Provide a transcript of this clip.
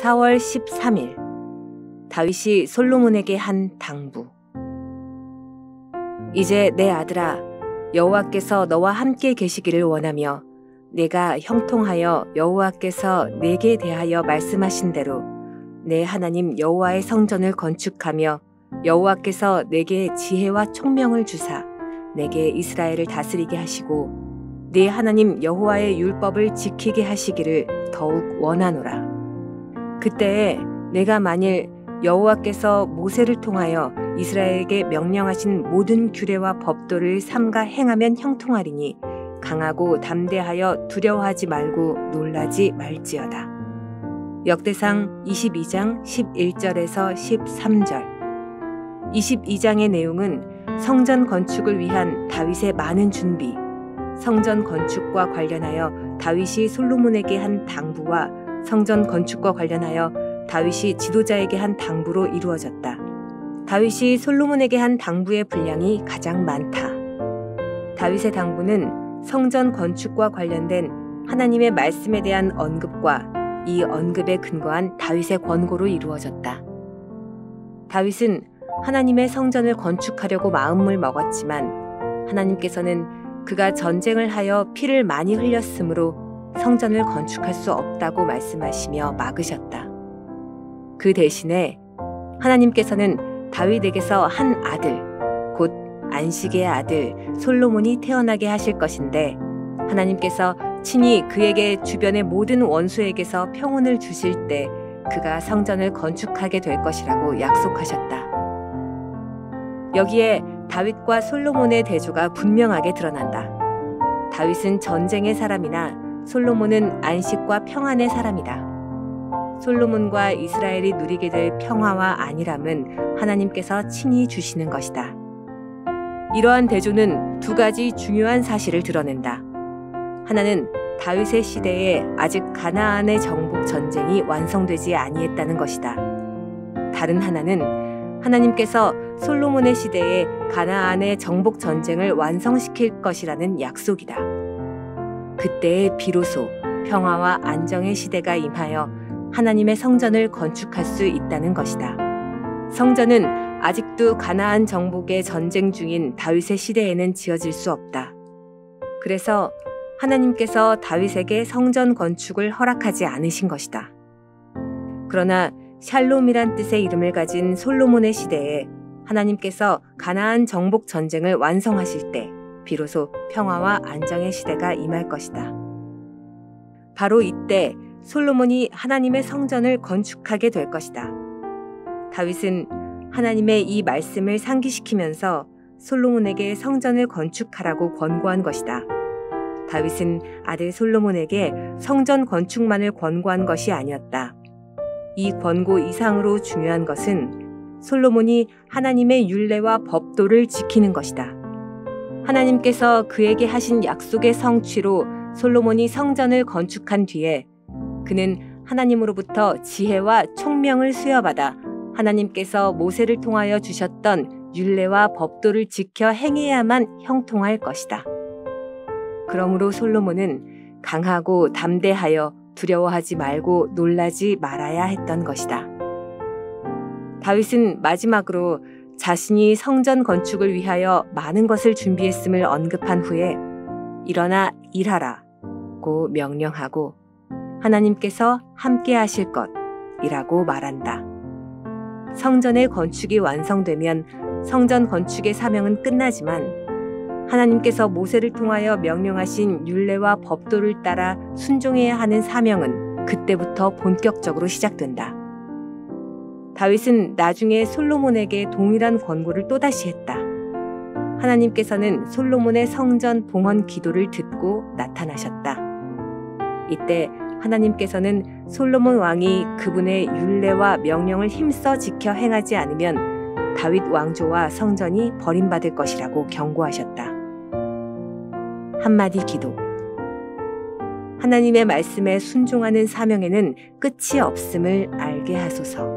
4월 13일 다윗이 솔로몬에게 한 당부. 이제 내 아들아, 여호와께서 너와 함께 계시기를 원하며 내가 형통하여 여호와께서 내게 대하여 말씀하신 대로 내 하나님 여호와의 성전을 건축하며 여호와께서 내게 지혜와 총명을 주사 내게 이스라엘을 다스리게 하시고 네 하나님 여호와의 율법을 지키게 하시기를 더욱 원하노라. 그때에 내가 만일 여호와께서 모세를 통하여 이스라엘에게 명령하신 모든 규례와 법도를 삼가 행하면 형통하리니 강하고 담대하여 두려워하지 말고 놀라지 말지어다. 역대상 22장 11절에서 13절. 22장의 내용은 성전 건축을 위한 다윗의 많은 준비, 성전 건축과 관련하여 다윗이 솔로몬에게 한 당부와 성전 건축과 관련하여 다윗이 지도자에게 한 당부로 이루어졌다. 다윗이 솔로몬에게 한 당부의 분량이 가장 많다. 다윗의 당부는 성전 건축과 관련된 하나님의 말씀에 대한 언급과 이 언급에 근거한 다윗의 권고로 이루어졌다. 다윗은 하나님의 성전을 건축하려고 마음을 먹었지만 하나님께서는 그가 전쟁을 하여 피를 많이 흘렸으므로 성전을 건축할 수 없다고 말씀하시며 막으셨다. 그 대신에 하나님께서는 다윗에게서 한 아들, 곧 안식의 아들 솔로몬이 태어나게 하실 것인데 하나님께서 친히 그에게 주변의 모든 원수에게서 평온을 주실 때 그가 성전을 건축하게 될 것이라고 약속하셨다. 여기에 다윗과 솔로몬의 대조가 분명하게 드러난다. 다윗은 전쟁의 사람이나 솔로몬은 안식과 평안의 사람이다. 솔로몬과 이스라엘이 누리게 될 평화와 안일함은 하나님께서 친히 주시는 것이다. 이러한 대조는 두 가지 중요한 사실을 드러낸다. 하나는 다윗의 시대에 아직 가나안의 정복 전쟁이 완성되지 아니했다는 것이다. 다른 하나는 하나님께서 솔로몬의 시대에 가나안의 정복 전쟁을 완성시킬 것이라는 약속이다. 그때에 비로소 평화와 안정의 시대가 임하여 하나님의 성전을 건축할 수 있다는 것이다. 성전은 아직도 가나안 정복의 전쟁 중인 다윗의 시대에는 지어질 수 없다. 그래서 하나님께서 다윗에게 성전 건축을 허락하지 않으신 것이다. 그러나 샬롬이란 뜻의 이름을 가진 솔로몬의 시대에 하나님께서 가나안 정복 전쟁을 완성하실 때 비로소 평화와 안정의 시대가 임할 것이다. 바로 이때 솔로몬이 하나님의 성전을 건축하게 될 것이다. 다윗은 하나님의 이 말씀을 상기시키면서 솔로몬에게 성전을 건축하라고 권고한 것이다. 다윗은 아들 솔로몬에게 성전 건축만을 권고한 것이 아니었다. 이 권고 이상으로 중요한 것은 솔로몬이 하나님의 율례와 법도를 지키는 것이다. 하나님께서 그에게 하신 약속의 성취로 솔로몬이 성전을 건축한 뒤에 그는 하나님으로부터 지혜와 총명을 수여받아 하나님께서 모세를 통하여 주셨던 율례와 법도를 지켜 행해야만 형통할 것이다. 그러므로 솔로몬은 강하고 담대하여 두려워하지 말고 놀라지 말아야 했던 것이다. 다윗은 마지막으로 자신이 성전 건축을 위하여 많은 것을 준비했음을 언급한 후에 일어나 일하라고 명령하고 하나님께서 함께 하실 것이라고 말한다. 성전의 건축이 완성되면 성전 건축의 사명은 끝나지만 하나님께서 모세를 통하여 명령하신 율례와 법도를 따라 순종해야 하는 사명은 그때부터 본격적으로 시작된다. 다윗은 나중에 솔로몬에게 동일한 권고를 또다시 했다. 하나님께서는 솔로몬의 성전 봉헌 기도를 듣고 나타나셨다. 이때 하나님께서는 솔로몬 왕이 그분의 율례와 명령을 힘써 지켜 행하지 않으면 다윗 왕조와 성전이 버림받을 것이라고 경고하셨다. 한마디 기도. 하나님의 말씀에 순종하는 사명에는 끝이 없음을 알게 하소서.